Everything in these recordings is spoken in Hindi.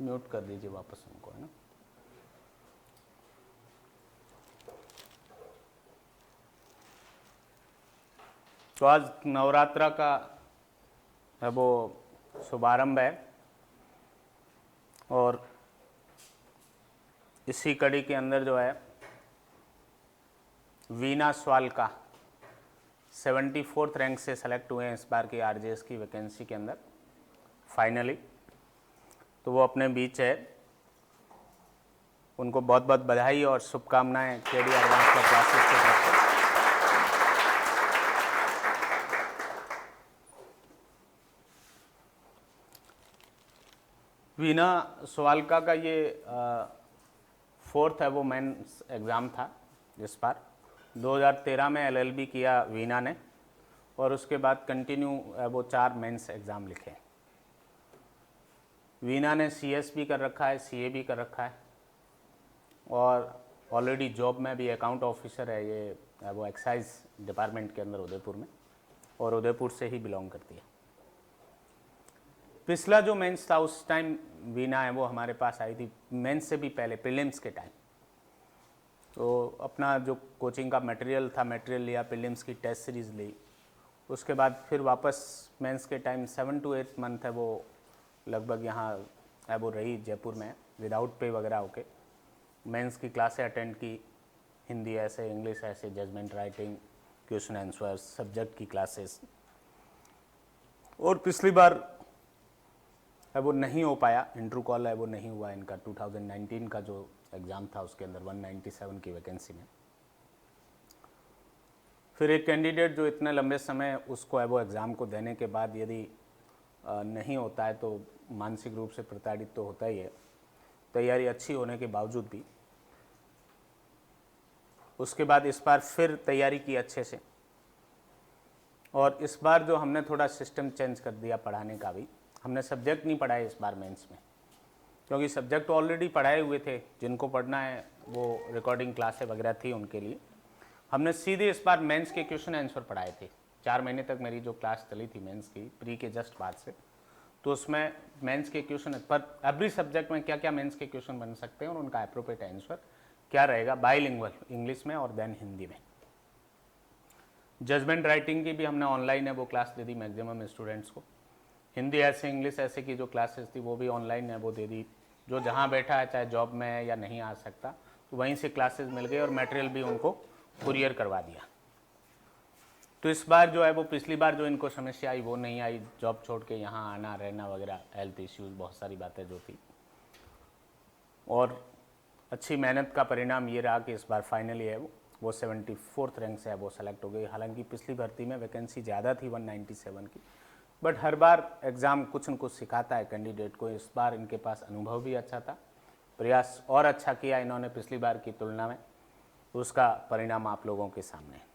म्यूट कर दीजिए वापस उनको, है ना। तो आज नवरात्रा का है वो शुभारंभ है और इसी कड़ी के अंदर जो है वीना स्वालका 74th रैंक से सेलेक्ट हुए हैं इस बार की आरजेएस की वैकेंसी के अंदर फाइनली। तो वो अपने बीच है, उनको बहुत बहुत बधाई और शुभकामनाएं केडी एडवांस क्लासेस की तरफ से। वीना स्वालका का ये 4th है वो मेंस एग्ज़ाम था इस बार। 2013 में एलएलबी किया वीना ने और उसके बाद कंटिन्यू वो 4 मेंस एग्ज़ाम लिखे। वीना ने सीएस भी कर रखा है, सीए भी कर रखा है और ऑलरेडी जॉब में भी अकाउंट ऑफिसर है। ये वो एक्साइज डिपार्टमेंट के अंदर उदयपुर में, और उदयपुर से ही बिलोंग करती है। पिछला जो मेंस था उस टाइम वीना है वो हमारे पास आई थी मेंस से भी पहले, प्रीलिम्स के टाइम। तो अपना जो कोचिंग का मटेरियल था, मटेरियल लिया, प्रीलिम्स की टेस्ट सीरीज़ ली, उसके बाद फिर वापस मेंस के टाइम 7 to 8 मंथ है वो लगभग यहाँ है वो रही जयपुर में विदाउट पे वगैरह होके। मेंस की क्लासें अटेंड की, हिंदी ऐसे, इंग्लिश ऐसे, judgement writing, question answer, subject की क्लासेस। और पिछली बार है वो नहीं हो पाया, इंटरव्यू कॉल है वो नहीं हुआ इनका 2019 का जो एग्ज़ाम था उसके अंदर 197 की वैकेंसी में। फिर एक कैंडिडेट जो इतने लंबे समय उसको है वो एग्ज़ाम को देने के बाद यदि नहीं होता है तो मानसिक रूप से प्रताड़ित तो होता ही है, तैयारी अच्छी होने के बावजूद भी। उसके बाद इस बार फिर तैयारी की अच्छे से, और इस बार जो हमने थोड़ा सिस्टम चेंज कर दिया पढ़ाने का भी। हमने सब्जेक्ट नहीं पढ़ाए इस बार मेंस में, क्योंकि सब्जेक्ट ऑलरेडी पढ़ाए हुए थे, जिनको पढ़ना है वो रिकॉर्डिंग क्लासें वगैरह थी उनके लिए। हमने सीधे इस बार मेंस के क्वेश्चन आंसर पढ़ाए थे। 4 महीने तक मेरी जो क्लास चली थी मेंस की, प्री के जस्ट बाद से, तो उसमें मेंस के क्वेश्चन पर एवरी सब्जेक्ट में क्या क्या मेंस के क्वेश्चन बन सकते हैं और उनका एप्रोप्रिएट आंसर क्या रहेगा, बाइलिंगुअल इंग्लिश में और देन हिंदी में। जजमेंट राइटिंग की भी हमने ऑनलाइन है वो class they the maximum students को। हिंदी ऐसे, इंग्लिश ऐसे की जो क्लासेस थी वो भी ऑनलाइन है वो दे दी। जो जहाँ बैठा है, चाहे जॉब में है या नहीं आ सकता, तो वहीं से क्लासेस मिल गई और मटेरियल भी उनको कुरियर करवा दिया। तो इस बार जो है वो पिछली बार जो इनको समस्या आई वो नहीं आई, जॉब छोड़ के यहाँ आना रहना वगैरह, हेल्थ इश्यूज, बहुत सारी बातें जो थी। और अच्छी मेहनत का परिणाम ये रहा कि इस बार फाइनली है वो 74th रैंक से है वो सेलेक्ट हो गई। हालांकि पिछली भर्ती में वैकेंसी ज़्यादा थी 197 की, बट हर बार एग्ज़ाम कुछ न कुछ सिखाता है कैंडिडेट को। इस बार इनके पास अनुभव भी अच्छा था, प्रयास और अच्छा किया इन्होंने पिछली बार की तुलना में, उसका परिणाम आप लोगों के सामने है।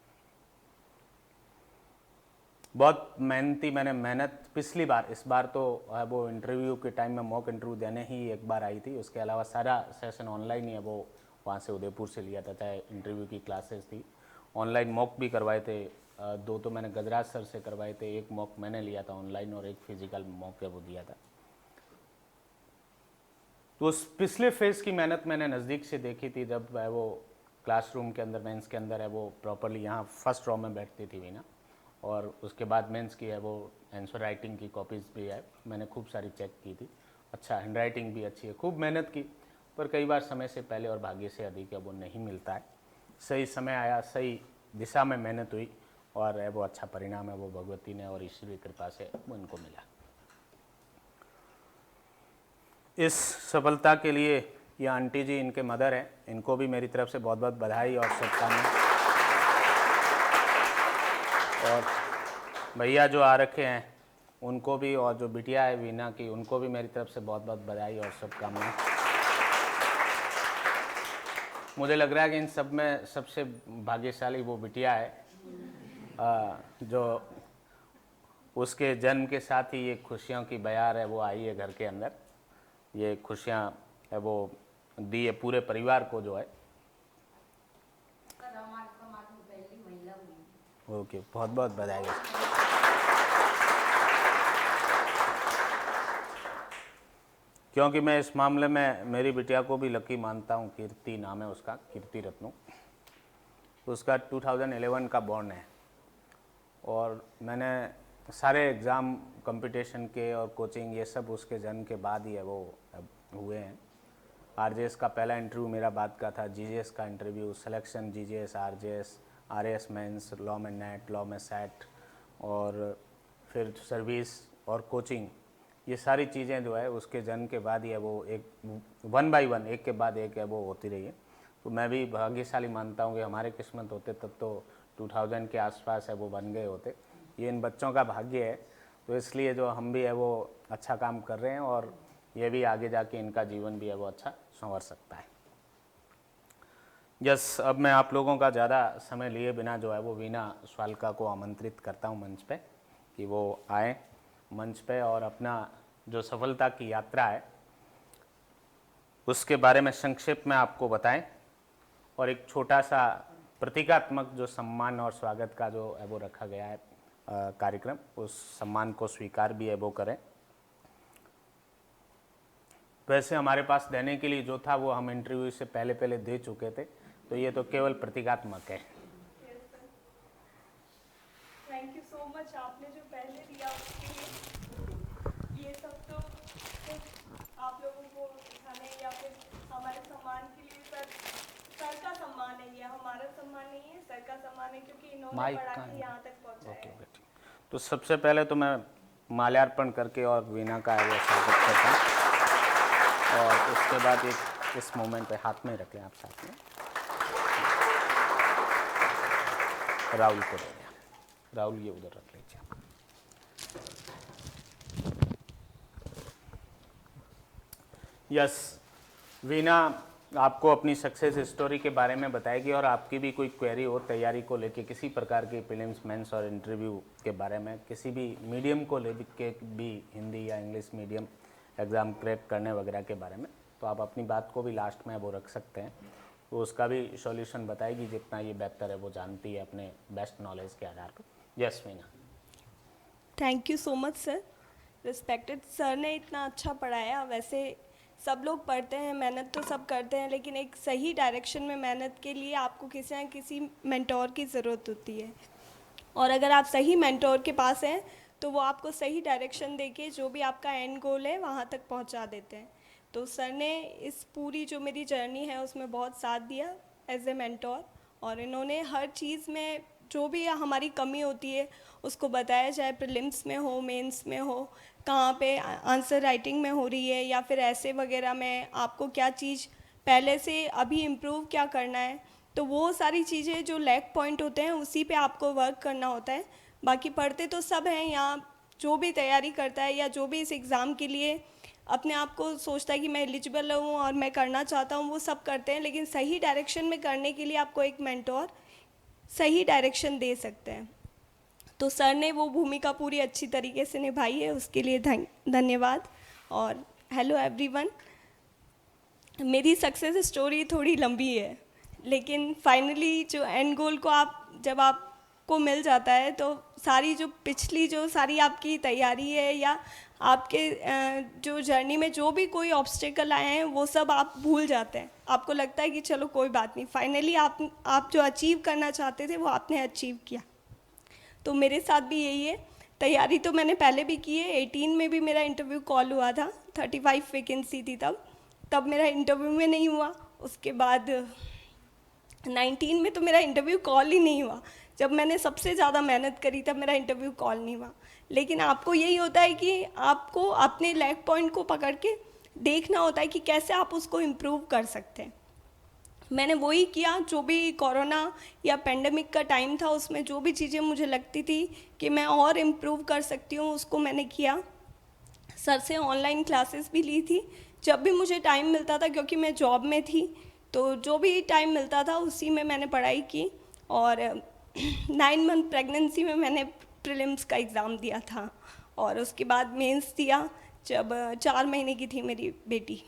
बहुत मेहनती मैंने मेहनत पिछली बार, इस बार तो वो इंटरव्यू के टाइम में मॉक इंटरव्यू देने ही एक बार आई थी, उसके अलावा सारा सेशन ऑनलाइन ही है वो वहाँ से उदयपुर से लिया था। चाहे इंटरव्यू की क्लासेस थी, ऑनलाइन मॉक भी करवाए थे, 2 तो मैंने गजराज सर से करवाए थे, 1 मॉक मैंने लिया था ऑनलाइन और 1 फिजिकल मॉक है वो दिया था। तो उस पिछले फेज़ की मेहनत मैंने नज़दीक से देखी थी, जब है वो क्लासरूम के अंदर मेंस के अंदर है वो प्रॉपरली यहाँ फर्स्ट रो में बैठती थी वीना, और उसके बाद मेंस की है वो आंसर राइटिंग की कॉपीज़ भी है, मैंने खूब सारी चेक की थी। अच्छा, हैंड राइटिंग भी अच्छी है, खूब मेहनत की, पर कई बार समय से पहले और भाग्य से अधिक है वो नहीं मिलता है। सही समय आया, सही दिशा में मेहनत हुई और है वो अच्छा परिणाम है वो भगवती ने और ईश्वरीय कृपा से वो इनको मिला। इस सफलता के लिए ये आंटी जी इनके मदर हैं, इनको भी मेरी तरफ से बहुत बहुत बधाई और शुभकामनाएं। और भैया जो आ रखे हैं उनको भी, और जो बिटिया है वीना की, उनको भी मेरी तरफ से बहुत बहुत बधाई और शुभकामनाएं। मुझे लग रहा है कि इन सब में सबसे भाग्यशाली वो बिटिया है, जो उसके जन्म के साथ ही ये खुशियों की बयार है वो आई है घर के अंदर। ये खुशियाँ है वो दी है पूरे परिवार को जो है। ओके, बहुत बहुत बधाई। क्योंकि मैं इस मामले में मेरी बिटिया को भी लकी मानता हूँ। कीर्ति नाम है उसका, कीर्ति रत्नू। उसका 2011 का बॉर्न है और मैंने सारे एग्ज़ाम कंपटीशन के और कोचिंग ये सब उसके जन्म के बाद ही है वो हुए हैं। आरजेएस का पहला इंटरव्यू मेरा बाद का था, जीजेएस का interview, selection GJS, RJS, RAS mains, law में नेट, लॉ में सेट और फिर सर्विस और कोचिंग, ये सारी चीज़ें जो है उसके जन्म के बाद ही है वो एक 1 बाय 1 एक के बाद एक है वो होती रही है। तो मैं भी भाग्यशाली मानता हूँ कि हमारे किस्मत होते तब तो 2000 के आसपास है वो बन गए होते। ये इन बच्चों का भाग्य है, तो इसलिए जो हम भी है वो अच्छा काम कर रहे हैं और ये भी आगे जाके इनका जीवन भी है वो अच्छा संवर सकता है। यस, अब मैं आप लोगों का ज़्यादा समय लिए बिना जो है वो वीना स्वालका को आमंत्रित करता हूँ मंच पे कि वो आए मंच पे और अपना जो सफलता की यात्रा है उसके बारे में संक्षेप में आपको बताएं और एक छोटा सा प्रतीकात्मक जो सम्मान और स्वागत का जो है वो रखा गया है कार्यक्रम, उस सम्मान को स्वीकार भी है वो करें। वैसे हमारे पास देने के लिए जो था वो हम इंटरव्यू से पहले दे चुके थे, तो ये तो केवल प्रतीकात्मक है। Thank you so much. आपने जो पहले दिया उसके लिए, ये सब तो आप लोगों को दिखाने या फिर हमारे सम्मान के लिए सर का सम्मान है, ये हमारा सम्मान नहीं है, सर का सम्मान है क्योंकि इन्होंने पढ़ा के यहाँ तक पहुँचाया है। तो सबसे पहले तो मैं माल्यार्पण करके और वीना का है वो स्वागत करता हूँ और उसके बाद एक इस मोमेंट पे हाथ में रख लें आप साथ में, राहुल को दे दें। राहुल ये उधर रख लीजिए। यस, वीना आपको अपनी सक्सेस स्टोरी के बारे में बताएगी और आपकी भी कोई क्वेरी हो तैयारी को लेके, किसी प्रकार के प्रीलिम्स, मेंस और इंटरव्यू के बारे में, किसी भी मीडियम को लेके भी, हिंदी या इंग्लिश मीडियम एग्ज़ाम क्रैक करने वगैरह के बारे में, तो आप अपनी बात को भी लास्ट में वो रख सकते हैं, तो उसका भी सॉल्यूशन बताएगी जितना ये बेहतर है वो जानती है अपने बेस्ट नॉलेज के आधार पर। Yes Veena. Thank you so much sir. Respected sir ने इतना अच्छा पढ़ाया। वैसे सब लोग पढ़ते हैं, मेहनत तो सब करते हैं, लेकिन एक सही डायरेक्शन में मेहनत के लिए आपको किसी न किसी मेंटोर की ज़रूरत होती है और अगर आप सही मेंटोर के पास हैं तो वो आपको सही डायरेक्शन देके जो भी आपका एंड गोल है वहाँ तक पहुँचा देते हैं। तो सर ने इस पूरी जो मेरी जर्नी है उसमें बहुत साथ दिया एज ए मेंटोर और इन्होंने हर चीज़ में जो भी हमारी कमी होती है उसको बताया, चाहे प्रीलिम्स में हो, मेंस में हो, कहाँ पे आंसर राइटिंग में हो रही है या फिर ऐसे वगैरह में आपको क्या चीज़ पहले से अभी इम्प्रूव क्या करना है, तो वो सारी चीज़ें जो लैक पॉइंट होते हैं उसी पे आपको वर्क करना होता है। बाकी पढ़ते तो सब हैं यहाँ, जो भी तैयारी करता है या जो भी इस एग्ज़ाम के लिए अपने आप को सोचता है कि मैं एलिजिबल हूँ और मैं करना चाहता हूँ, वो सब करते हैं, लेकिन सही डायरेक्शन में करने के लिए आपको एक मेंटोर सही डायरेक्शन दे सकते हैं। तो सर ने वो भूमिका पूरी अच्छी तरीके से निभाई है, उसके लिए धन्यवाद। और हेलो एवरीवन, मेरी सक्सेस स्टोरी थोड़ी लंबी है, लेकिन फाइनली जो एंड गोल को जब आपको मिल जाता है तो सारी जो पिछली जो सारी आपकी तैयारी है या आपके जो जर्नी में जो भी कोई ऑब्स्टेकल आए हैं वो सब आप भूल जाते हैं। आपको लगता है कि चलो कोई बात नहीं, फाइनली आप जो अचीव करना चाहते थे वो आपने अचीव किया। तो मेरे साथ भी यही है। तैयारी तो मैंने पहले भी की है, 18 में भी मेरा इंटरव्यू कॉल हुआ था, 35 वैकेंसी थी तब मेरा इंटरव्यू में नहीं हुआ। उसके बाद 19 में तो मेरा इंटरव्यू कॉल ही नहीं हुआ। जब मैंने सबसे ज़्यादा मेहनत करी तब मेरा इंटरव्यू कॉल नहीं हुआ। लेकिन आपको यही होता है कि आपको अपने लैक पॉइंट को पकड़ के देखना होता है कि कैसे आप उसको इम्प्रूव कर सकते हैं। मैंने वही किया, जो भी कोरोना या पेंडेमिक का टाइम था उसमें जो भी चीज़ें मुझे लगती थी कि मैं और इम्प्रूव कर सकती हूँ उसको मैंने किया। सर से ऑनलाइन क्लासेस भी ली थी जब भी मुझे टाइम मिलता था, क्योंकि मैं जॉब में थी, तो जो भी टाइम मिलता था उसी में मैंने पढ़ाई की। और 9 मंथ प्रेगनेंसी में मैंने प्रीलिम्स का एग्ज़ाम दिया था और उसके बाद मेंस दिया जब 4 महीने की थी मेरी बेटी।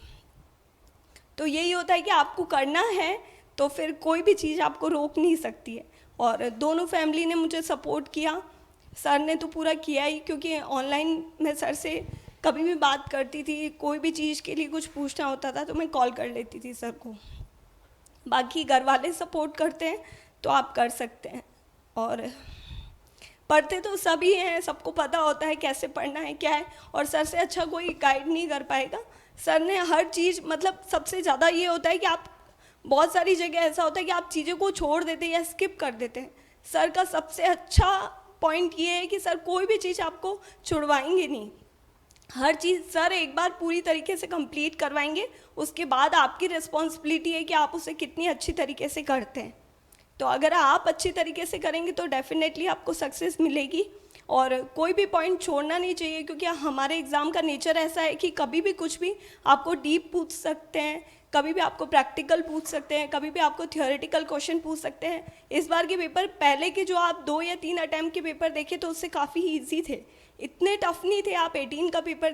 तो यही होता है कि आपको करना है तो फिर कोई भी चीज़ आपको रोक नहीं सकती है। और दोनों फैमिली ने मुझे सपोर्ट किया, सर ने तो पूरा किया ही, क्योंकि ऑनलाइन मैं सर से कभी भी बात करती थी, कोई भी चीज़ के लिए कुछ पूछना होता था तो मैं कॉल कर लेती थी सर को। बाकी घर वाले सपोर्ट करते हैं तो आप कर सकते हैं। और पढ़ते तो सभी हैं, सबको पता होता है कैसे पढ़ना है क्या है, और सर से अच्छा कोई गाइड नहीं कर पाएगा। सर ने हर चीज़, मतलब सबसे ज़्यादा ये होता है कि आप बहुत सारी जगह ऐसा होता है कि आप चीज़ों को छोड़ देते हैं या स्किप कर देते हैं। सर का सबसे अच्छा पॉइंट ये है कि सर कोई भी चीज़ आपको छुड़वाएंगे नहीं, हर चीज़ सर एक बार पूरी तरीके से कंप्लीट करवाएंगे, उसके बाद आपकी रिस्पॉन्सिबिलिटी है कि आप उसे कितनी अच्छी तरीके से करते हैं। तो अगर आप अच्छी तरीके से करेंगे तो डेफिनेटली आपको सक्सेस मिलेगी, और कोई भी पॉइंट छोड़ना नहीं चाहिए, क्योंकि हमारे एग्ज़ाम का नेचर ऐसा है कि कभी भी कुछ भी आपको डीप पूछ सकते हैं, कभी भी आपको प्रैक्टिकल पूछ सकते हैं, कभी भी आपको थियोरेटिकल क्वेश्चन पूछ सकते हैं। इस बार के पेपर पहले के जो आप 2 या 3 अटैम्प्ट के पेपर देखे तो उससे काफ़ी ईजी थे, इतने टफ नहीं थे। आप 18 का पेपर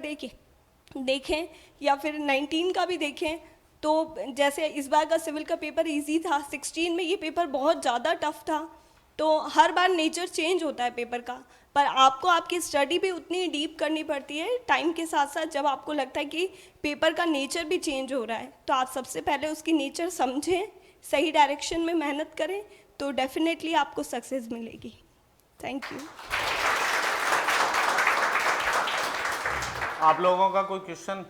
देखें या फिर 19 का भी देखें तो जैसे इस बार का सिविल का पेपर इजी था, 16 में ये पेपर बहुत ज़्यादा टफ था। तो हर बार नेचर चेंज होता है पेपर का, पर आपको आपकी स्टडी भी उतनी डीप करनी पड़ती है टाइम के साथ साथ। जब आपको लगता है कि पेपर का नेचर भी चेंज हो रहा है तो आप सबसे पहले उसकी नेचर समझें, सही डायरेक्शन में मेहनत करें, तो डेफिनेटली आपको सक्सेस मिलेगी। Thank you. आप लोगों का कोई क्वेश्चन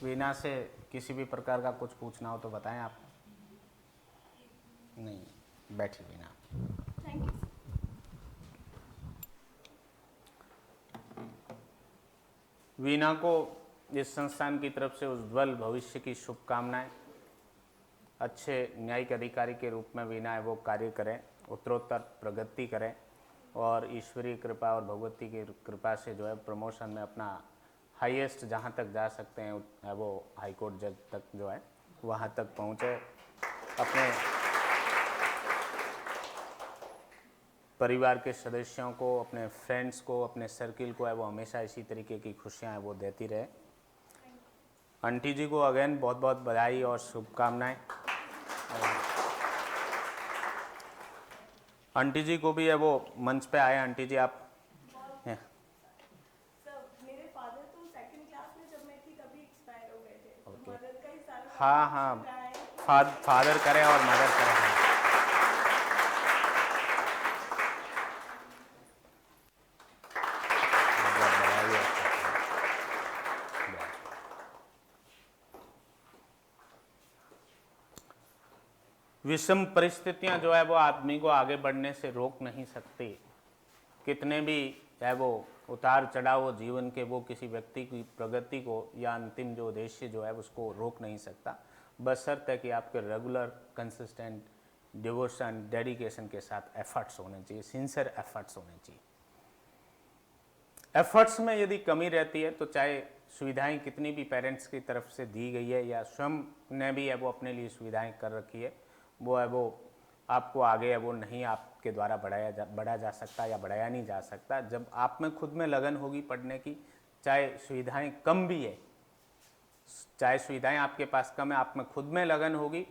वीना से किसी भी प्रकार का कुछ पूछना हो तो बताएं आप। नहीं, बैठिए वीना। Thank you. वीना को इस संस्थान की तरफ से उज्ज्वल भविष्य की शुभकामनाएं। अच्छे न्यायिक अधिकारी के रूप में वीना है वो कार्य करें, उत्तरोत्तर प्रगति करें, और ईश्वरीय कृपा और भगवती की कृपा से जो है प्रमोशन में अपना हाईएस्ट जहाँ तक जा सकते हैं वो हाई कोर्ट जज तक जो है वहाँ तक पहुँचे। अपने परिवार के सदस्यों को, अपने फ्रेंड्स को, अपने सर्किल को है वो हमेशा इसी तरीके की खुशियाँ है वो देती रहे। आंटी जी को अगेन बहुत बहुत बधाई और शुभकामनाएं। आंटी जी को भी है वो मंच पे आए। आंटी जी आप मेरे फादर तो सेकंड क्लास में जब मैं थी तभी एक्सपायर हो गए थे। ओके। मदर का ही सारा हाँ हाँ, फादर करें और मदर करें। विषम परिस्थितियां जो है वो आदमी को आगे बढ़ने से रोक नहीं सकती। कितने भी है वो उतार चढ़ाव हो जीवन के, वो किसी व्यक्ति की प्रगति को या अंतिम जो उद्देश्य जो है उसको रोक नहीं सकता, बशर्ते कि आपके रेगुलर कंसिस्टेंट डिवोशन डेडिकेशन के साथ एफर्ट्स होने चाहिए, सिंसियर एफर्ट्स होने चाहिए। एफर्ट्स में यदि कमी रहती है तो चाहे सुविधाएं कितनी भी पेरेंट्स की तरफ से दी गई है या स्वयं ने भी है वो अपने लिए सुविधाएं कर रखी है, वो है वो आपको आगे है वो नहीं आपके द्वारा बढ़ा जा सकता या बढ़ाया नहीं जा सकता। जब आप में खुद में लगन होगी पढ़ने की, चाहे सुविधाएं कम भी है, चाहे सुविधाएं आपके पास कम है, आप में खुद में लगन होगी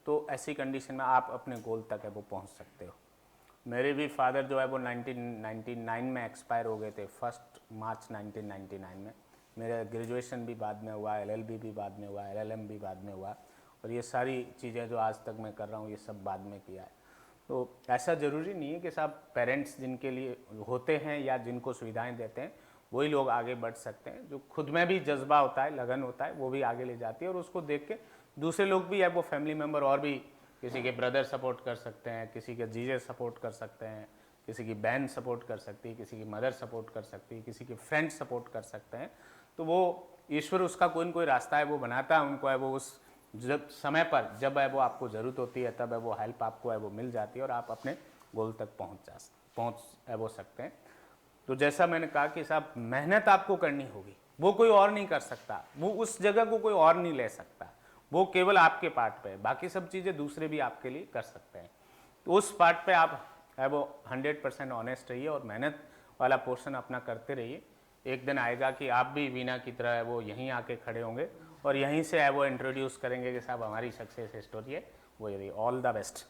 तो ऐसी कंडीशन में आप अपने गोल तक है वो पहुंच सकते हो। मेरे भी फादर जो है वो 1999 में एक्सपायर हो गए थे, 1 मार्च 1999 में। मेरा ग्रेजुएशन भी बाद में हुआ, LLB भी बाद में हुआ, LLM भी बाद में हुआ, और ये सारी चीज़ें जो आज तक मैं कर रहा हूँ ये सब बाद में किया है। तो ऐसा ज़रूरी नहीं है कि साहब पेरेंट्स जिनके लिए होते हैं या जिनको सुविधाएं देते हैं वही लोग आगे बढ़ सकते हैं। जो खुद में भी जज्बा होता है, लगन होता है, वो भी आगे ले जाती है, और उसको देख के दूसरे लोग भी है वो फैमिली मेम्बर और भी, किसी के ब्रदर सपोर्ट कर सकते हैं, किसी के जीजे सपोर्ट कर सकते हैं, किसी की बहन सपोर्ट कर सकती है, किसी की मदर सपोर्ट कर सकती है, किसी के फ्रेंड सपोर्ट कर सकते हैं। तो वो ईश्वर उसका कोई न कोई रास्ता है वो बनाता है उनको, है वो उस जब समय पर जब है वो आपको ज़रूरत होती है तब है वो हेल्प आपको है वो मिल जाती है और आप अपने गोल तक पहुँच है वो सकते हैं। तो जैसा मैंने कहा कि साहब मेहनत आपको करनी होगी, वो कोई और नहीं कर सकता, वो उस जगह को कोई और नहीं ले सकता, वो केवल आपके पार्ट पे है, बाकी सब चीज़ें दूसरे भी आपके लिए कर सकते हैं। तो उस पार्ट पे आप है वो 100% ऑनेस्ट रहिए और मेहनत वाला पोर्शन अपना करते रहिए। एक दिन आएगा कि आप भी वीना की तरह है वो यहीं आके खड़े होंगे और यहीं से है वो इंट्रोड्यूस करेंगे कि साहब हमारी सक्सेस स्टोरी है वो। यदि ऑल द बेस्ट।